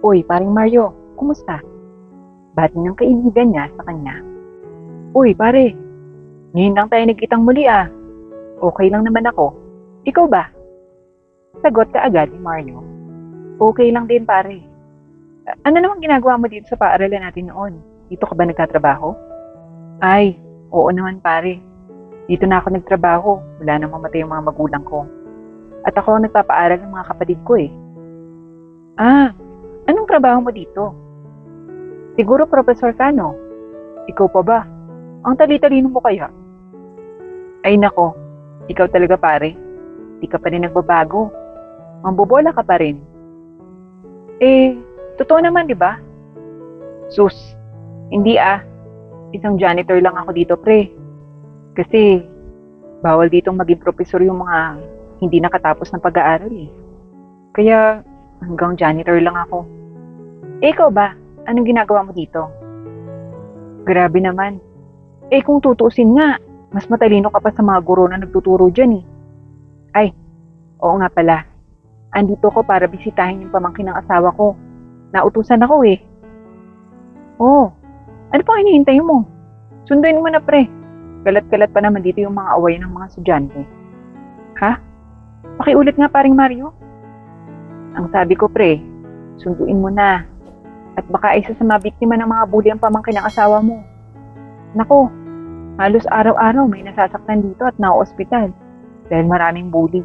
Uy, paring Mario, kumusta? Bati ng kaibigan niya sa kanya. Uy, pare, ngayon lang tayo nagkitang muli ah. Okay lang naman ako. Ikaw ba? Sagot ka agad ni Mario. Okay lang din pare. Ano namang ginagawa mo dito sa paaralan natin noon? Dito ka ba nagtatrabaho? Ay, oo naman pare. Dito na ako nagtrabaho. Wala nang mamatay yung mga magulang ko. At ako ang nagpapaaral ng mga kapatid ko eh. Ah, anong trabaho mo dito? Siguro professor ka no? Ikaw pa ba? Ang tali-talino mo kaya? Ay nako, ikaw talaga pare. Di ka pa rin nagbabago. Mambobola ka pa rin. Eh, totoo naman di ba? Sus, hindi ah. Isang janitor lang ako dito pre. Kasi, bawal ditong maging professor yung mga hindi nakatapos ng pag-aaral eh. Kaya, hanggang janitor lang ako. Eh, ikaw ba? Anong ginagawa mo dito? Grabe naman. Eh, kung tutuusin nga, mas matalino ka pa sa mga guro na nagtuturo dyan eh. Ay, oo nga pala. Andito ko para bisitahin yung pamangkin ng asawa ko. Nautusan ako eh. Oh, ano pang hinihintay mo? Sunduin mo na pre. Kalat-kalat pa naman dito yung mga away ng mga estudyante. Ha? Pakiulit nga paring Mario. Ang sabi ko pre, sunduin mo na. At baka isa sa mga biktima ng mga bully ang pamangkin ng asawa mo. Nako, halos araw-araw may nasasaktan dito at na-ospital dahil maraming bully.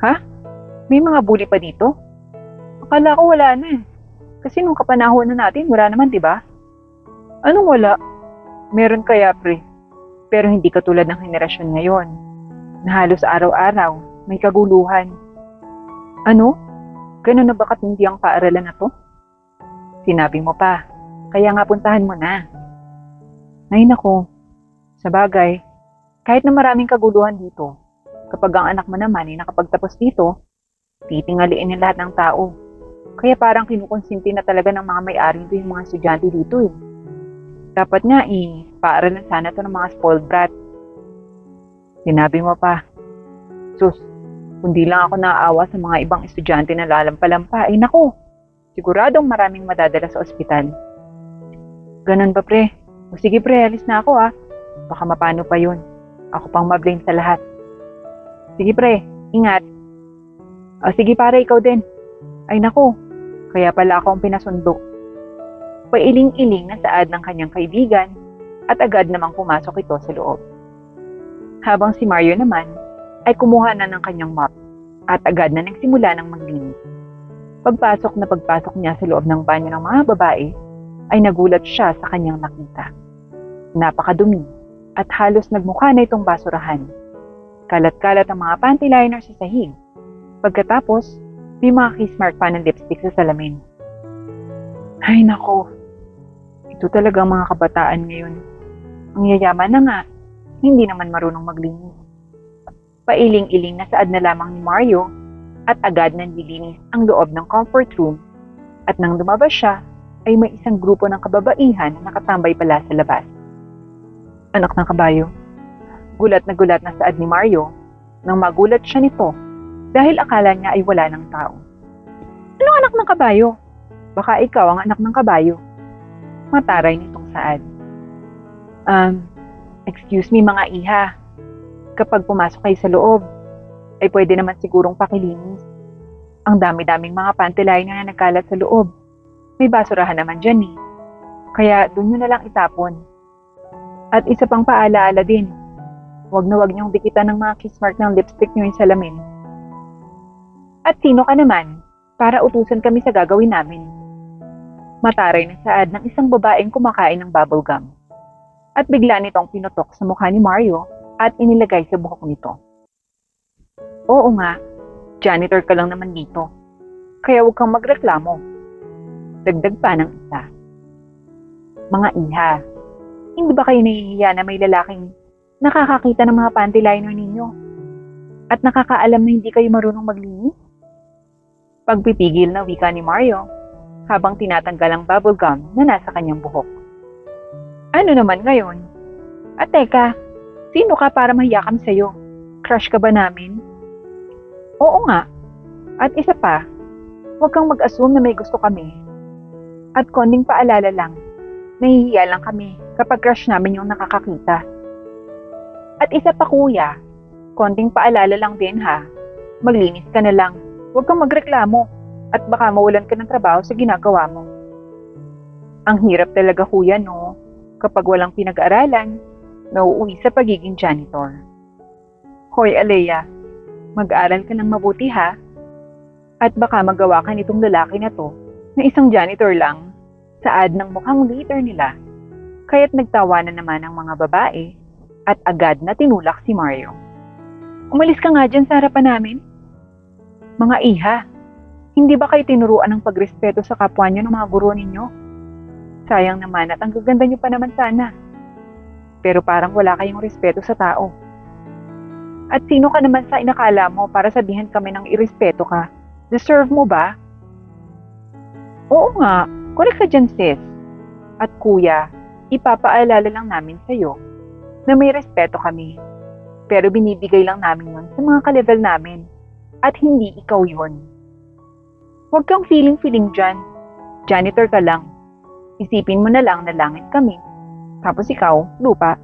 Ha? May mga bully pa dito? Akala ko wala na eh. Kasi nung kapanahon na natin, wala naman, di ba? Anong wala? Meron kaya, pre. Pero hindi katulad ng henerasyon ngayon, na halos araw-araw may kaguluhan. Ano? Ganun na ba katindi ang paaralan na to? Sinabi mo pa, kaya nga puntahan mo na. Ay nako, sa bagay, kahit na maraming kaguluhan dito, kapag ang anak mo naman ay nakapagtapos dito, titingaliin ng lahat ng tao. Kaya parang kinukonsinti na talaga ng mga may-ari dito yung mga estudyante dito eh. Dapat nga paaralan sana to ng mga spoiled brat. Sinabi mo pa, sus, kundi lang ako naaawa sa mga ibang estudyante na lalampa-lampa, ay naku, siguradong maraming madadala sa ospital. Ganun ba pre? O sige pre, alis na ako ah. Baka mapano pa yun. Ako pang mablame sa lahat. Sige pre, ingat. O sige pare, ikaw din. Ay naku, kaya pala ako ang pinasundo. Pailing-iling na saad ng kanyang kaibigan at agad namang pumasok ito sa loob. Habang si Mario naman ay kumuha na ng kanyang mop at agad na nagsimula ng maglinis. Pagpasok niya sa loob ng banyo ng mga babae ay nagulat siya sa kanyang nakita. Napakadumi at halos nagmukha na itong basurahan. Kalat-kalat ang mga panty liner sa sahig. Pagkatapos, may mga kiss mark pa ng lipstick sa salamin. Ay nako, ito talagang mga kabataan ngayon. Ang yayaman na nga, hindi naman marunong maglinis. Pailing-iling na saad na lamang ni Mario at agad nang nilinis ang loob ng comfort room at nang lumabas siya ay may isang grupo ng kababaihan na nakatambay pala sa labas. Anak ng kabayo. Gulat na saad ni Mario nang magulat siya nito dahil akala niya ay wala ng tao. Anong anak ng kabayo? Baka ikaw ang anak ng kabayo. Mataray nitong saad. Excuse me mga iha. Kapag pumasok kayo sa loob, ay pwede naman sigurong pakilinis. Ang dami-daming mga panty liner na nagkalat sa loob. May basurahan naman dyan eh. Kaya doon nyo na lang itapon. At isa pang paalaala din, huwag niyong dikitan ng mga kiss mark ng lipstick nyo yung salamin. At sino ka naman para utusan kami sa gagawin namin? Mataray na saad ng isang babaeng kumakain ng bubblegum. At bigla nitong pinutok sa mukha ni Mario at inilagay sa buhok nito. Oo nga, janitor ka lang naman dito. Kaya huwag kang magreklamo. Dagdag pa ng isa. Mga iha, hindi ba kayo nahihiya na may lalaking nakakakita ng mga panty liner ninyo? At nakakaalam na hindi kayo marunong maglinis? Pagpipigil na wika ni Mario habang tinatanggal ang bubblegum na nasa kanyang buhok. Ano naman ngayon? At teka, sino ka para mahiya kami sa'yo? Crush ka ba namin? Oo nga. At isa pa, Huwag kang mag-assume na may gusto kami. At konting paalala lang, nahihiya lang kami kapag crush namin yung nakakakita. At isa pa kuya, konting paalala lang din ha, maglinis ka na lang. Huwag kang magreklamo at baka mawalan ka ng trabaho sa ginagawa mo. Ang hirap talaga kuya no, kapag walang pinag-aralan, nauuwi sa pagiging janitor. Hoy Alea, mag-aral ka ng mabuti ha, at baka magawa ka nitong lalaki na to na isang janitor lang, saad ng mukhang leader nila. Kaya't nagtawanan naman ang mga babae at agad na tinulak si Mario. Umalis ka nga dyan sa harapan namin. Mga iha, hindi ba kayo tinuruan ng pagrespeto sa kapwa nyo ng mga guro ninyo? Sayang naman at ang gaganda nyo pa naman sana. Pero parang wala kayong respeto sa tao. At sino ka naman sa inakala mo para sabihin kami ng irespeto ka? Deserve mo ba? Oo nga, correct ka dyan sis. At kuya, ipapaalala lang namin sa'yo na may respeto kami. Pero binibigay lang namin yun sa mga ka-level namin. At hindi ikaw yun. Huwag kang feeling dyan. Janitor ka lang. Isipin mo na lang na langit kami. Tapos ikaw, lupa.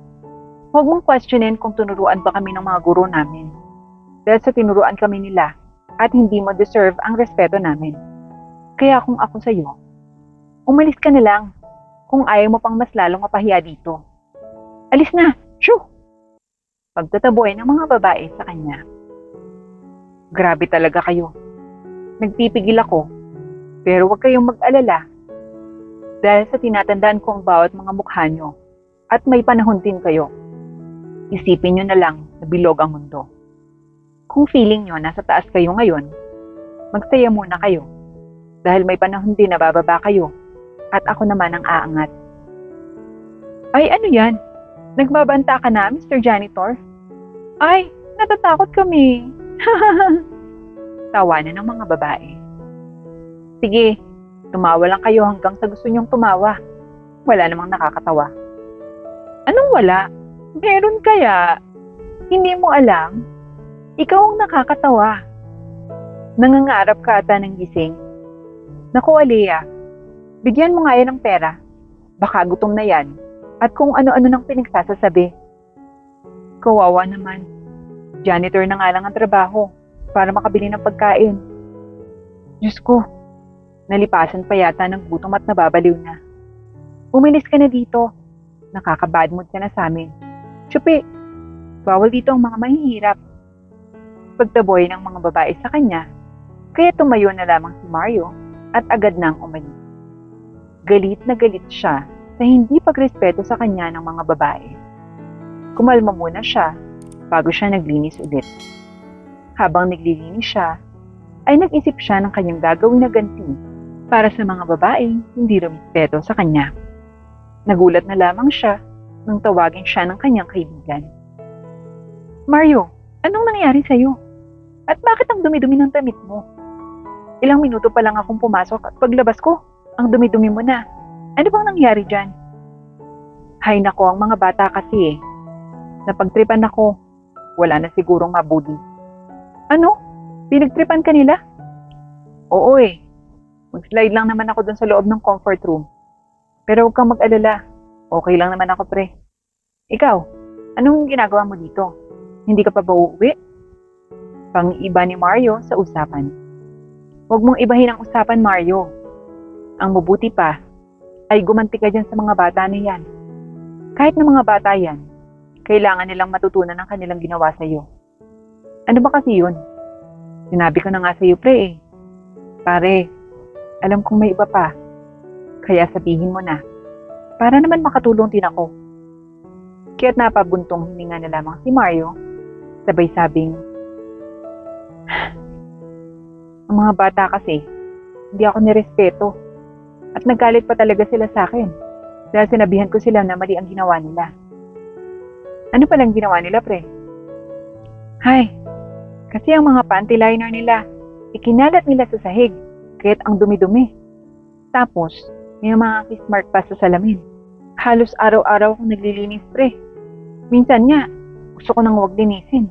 Huwag mong questionin kung tinuruan ba kami ng mga guro namin. Dahil sa tinuruan kami nila at hindi mo deserve ang respeto namin. Kaya kung ako sa'yo, umalis ka na lang kung ayaw mo pang mas lalong mapahiya dito. Alis na! Shoo! Pagtataboy ng mga babae sa kanya. Grabe talaga kayo. Nagpipigil ako, pero huwag kayong mag-alala. Dahil sa tinatandaan ko ang bawat mga mukha nyo at may panahon din kayo. Isipin nyo na lang na bilog ang mundo. Kung feeling nyo nasa taas kayo ngayon, magsaya muna kayo. Dahil may panahon din na bababa kayo at ako naman ang aangat. Ay, ano yan? Nagbabanta ka na, Mr. Janitor? Ay, natatakot kami. Tawanan ng mga babae. Sige, tumawa lang kayo hanggang sa gusto nyong tumawa. Wala namang nakakatawa. Anong wala? Meron kaya? Hindi mo alam? Ikaw ang nakakatawa. Nangangarap ka ata ng gising. Naku, Alea, bigyan mo nga yan ng pera. Baka gutom na yan. At kung ano-ano nang pinagsasasabi. Kawawa naman. Janitor na nga lang ang trabaho para makabili ng pagkain. Diyos ko, nalipasan pa yata ng gutom at nababaliw na. Umilis ka na dito. Nakaka-bad mood ka na sa amin. Tsupi, bawal dito ang mga mahihirap. Pagtaboy ng mga babae sa kanya, kaya tumayo na lamang si Mario at agad nang umalis. Galit na galit siya sa hindi pagrespeto sa kanya ng mga babae. Kumalma muna siya bago siya naglinis ulit. Habang naglilinis siya, ay nag-isip siya ng kanyang gagawin na ganti para sa mga babaeng hindi rumespeto sa kanya. Nagulat na lamang siya nang tawagin siya ng kanyang kaibigan. Mario, anong nangyari sa'yo? At bakit ang dumi-dumi ng damit mo? Ilang minuto pa lang akong pumasok at paglabas ko, ang dumi-dumi mo na. Ano bang nangyari dyan? Hay nako, ang mga bata kasi eh. Napagtripan ako. Wala na sigurong mabudi. Ano? Pinagtripan ka nila? Oo eh. Mag-slide lang naman ako dun sa loob ng comfort room. Pero huwag kang mag-alala. Okay lang naman ako, pre. Ikaw, anong ginagawa mo dito? Hindi ka pa ba uuwi? Pang-iba ni Mario sa usapan. Huwag mong ibahin ang usapan, Mario. Ang mabuti pa, ay gumanti ka dyan sa mga bata na yan. Kahit na mga bata yan, kailangan nilang matutunan ang kanilang ginawa sa iyo. Ano ba kasi yun? Sinabi ko na nga sa iyo, pre eh. Pare, alam kong may iba pa. Kaya sabihin mo na. Para naman makatulong din ako. Kaya't napabuntong hininga na lamang si Mario, sabay sabing, ang mga bata kasi, hindi ako nirespeto. At nagalit pa talaga sila sa akin. Dahil sinabihan ko sila na mali ang ginawa nila. Ano palang ginawa nila, pre? Hay, kasi ang mga panty liner nila, ikinalat nila sa sahig, kaya't ang dumi-dumi. Tapos, may mga kiss mark pa sa salamin. Halos araw-araw akong naglilinis, pre. Minsan nga, gusto ko nang huwag linisin.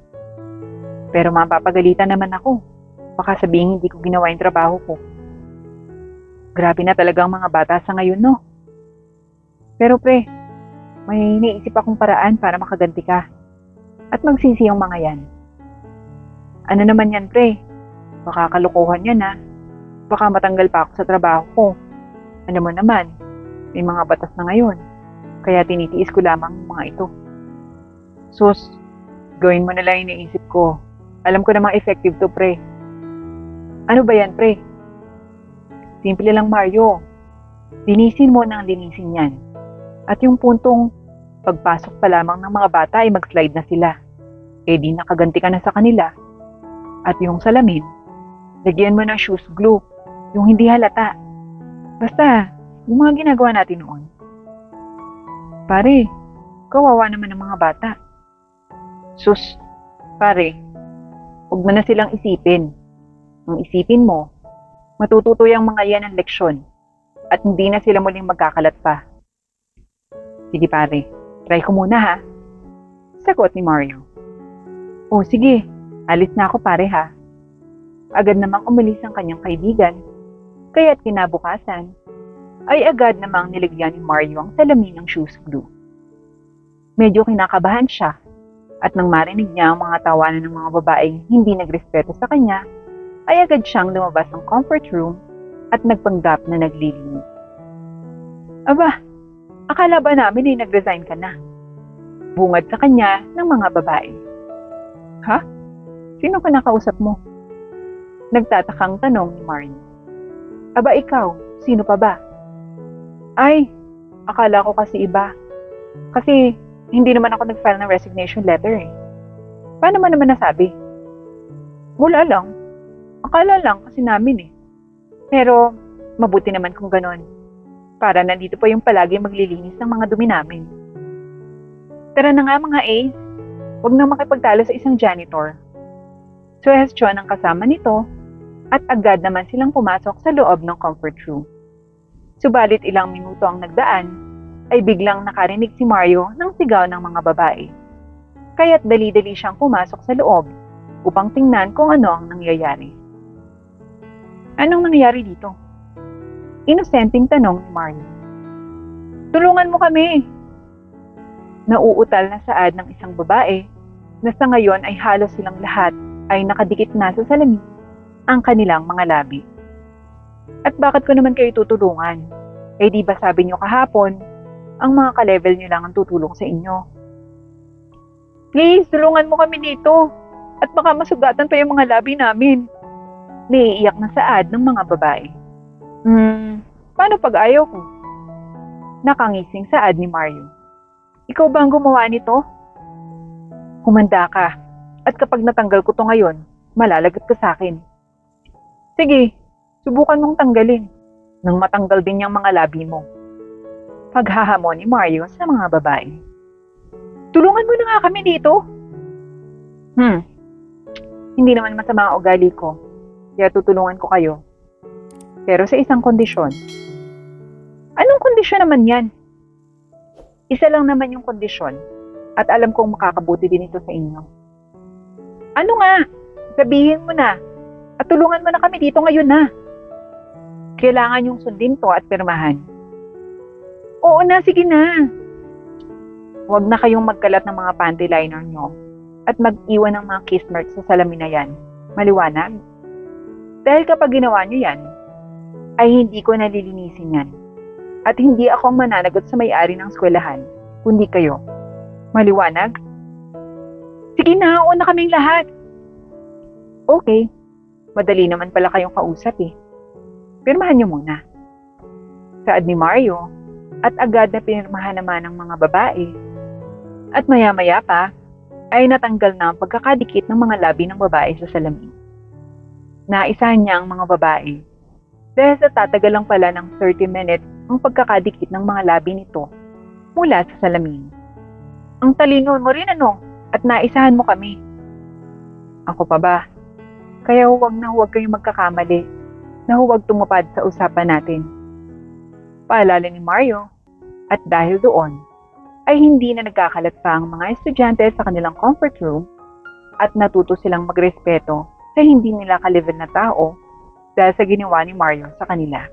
Pero mapapagalitan naman ako. Baka sabihin hindi ko ginawa yung trabaho ko. Grabe na talaga ang mga bata sa ngayon, no? Pero pre, may iniisip akong paraan para makaganti ka. At magsisi yung mga yan. Ano naman yan, pre? Baka kalokohan yan, ha? Baka matanggal pa ako sa trabaho ko. Ano mo naman, may mga batas na ngayon. Kaya tinitiis ko lamang mga ito. Sus, gawin mo na lang yung iniisip ko. Alam ko namang effective to, pre. Ano ba yan, pre? Simple lang, Mario. Linisin mo ng linisin yan. At yung puntong pagpasok pa lamang ng mga bata ay mag-slide na sila. Eh di nakaganti ka na sa kanila. At yung salamin, lagyan mo ng shoes glue. Yung hindi halata. Basta, yung mga ginagawa natin noon. Pare, kawawa naman ng mga bata. Sus, pare, huwag mo na silang isipin. Ang isipin mo, matututo yung mga yan ng leksyon at hindi na sila muling magkakalat pa. Sige pare, try ko muna ha. Sagot ni Mario. Oh sige, alis na ako pare ha. Agad namang umalis ang kanyang kaibigan, kaya't kinabukasan ay agad namang nilagyan ni Mario ang salamin ng shoes glue. Medyo kinakabahan siya at nang marinig niya ang mga tawanan ng mga babaeng hindi nagrespeto sa kanya, ay agad siyang lumabas ng comfort room at nagpanggap na naglilinis. Aba, akala ba namin ay nag-resign ka na? Bungad sa kanya ng mga babae. Ha? Sino ka nakausap mo? Nagtatakang tanong ni Mario. Aba ikaw, sino pa ba? Ay, akala ko kasi iba. Kasi hindi naman ako nag-file ng resignation letter eh. Paano mo naman nasabi? Wala lang. Akala lang kasi namin eh. Pero mabuti naman kung ganon. Para nandito pa yung palagi maglilinis ng mga dumi namin. Tara na nga mga A's. Huwag na makipagtalo sa isang janitor. Suhestyon ang kasama nito at agad naman silang pumasok sa loob ng comfort room. Subalit ilang minuto ang nagdaan, ay biglang nakarinig si Mario ng sigaw ng mga babae. Kaya't dali-dali siyang pumasok sa loob upang tingnan kung ano ang nangyayari. Anong nangyayari dito? Inosenteng tanong ni Mario. Tulungan mo kami! Nauutal na saad ng isang babae na sa ngayon ay halos silang lahat ay nakadikit na sa salamin ang kanilang mga labi. At bakit ko naman kayo tutulungan? Eh di ba sabi niyo kahapon, ang mga ka-level niyo lang ang tutulong sa inyo. Please, tulungan mo kami dito. At baka masugatan pa yung mga labi namin. Naiiyak na saad ng mga babae. Paano pag ayaw ko? Nakangising saad ni Mario. Ikaw ba ang gumawa nito? Humanda ka. At kapag natanggal ko to ngayon, malalagot ka sa akin. Sige, subukan mong tanggalin. Nang matanggal din yung mga labi mo. Paghahamon ni Mario sa mga babae. Tulungan mo na nga kami dito. Hindi naman masama ang ugali ko. Kaya tutulungan ko kayo. Pero sa isang kondisyon. Anong kondisyon naman yan? Isa lang naman yung kondisyon. At alam kong makakabuti din ito sa inyo. Ano nga? Sabihin mo na. At tulungan mo na kami dito ngayon na. Kailangan yung sundin to at pirmahan. Oo na, sige na. Huwag na kayong magkalat ng mga panty liner nyo at mag-iwan ng mga kiss marks sa salamin na yan. Maliwanag? Dahil kapag ginawa nyo yan, ay hindi ko nalilinisin yan. At hindi ako mananagot sa may-ari ng eskwelahan, kundi kayo. Maliwanag? Sige na, oo na kaming lahat. Okay, madali naman pala kayong kausap eh. Pirmahan nyo muna. Saad ni Mario, at agad na pinirmahan naman ng mga babae. At maya-maya pa, ay natanggal na ang pagkakadikit ng mga labi ng babae sa salamin. Naisahan niya ang mga babae. Dahil sa tatagal lang pala ng 30 minutes ang pagkakadikit ng mga labi nito mula sa salamin. Ang talino mo rin ano, at naisahan mo kami. Ako pa ba? Kaya huwag na huwag kayong magkakamali na huwag tumupad sa usapan natin. Paalala ni Mario, at dahil doon, ay hindi na nagkakalat pa ang mga estudyante sa kanilang comfort room at natuto silang magrespeto sa hindi nila ka-level na tao dahil sa ginawa ni Mario sa kanila.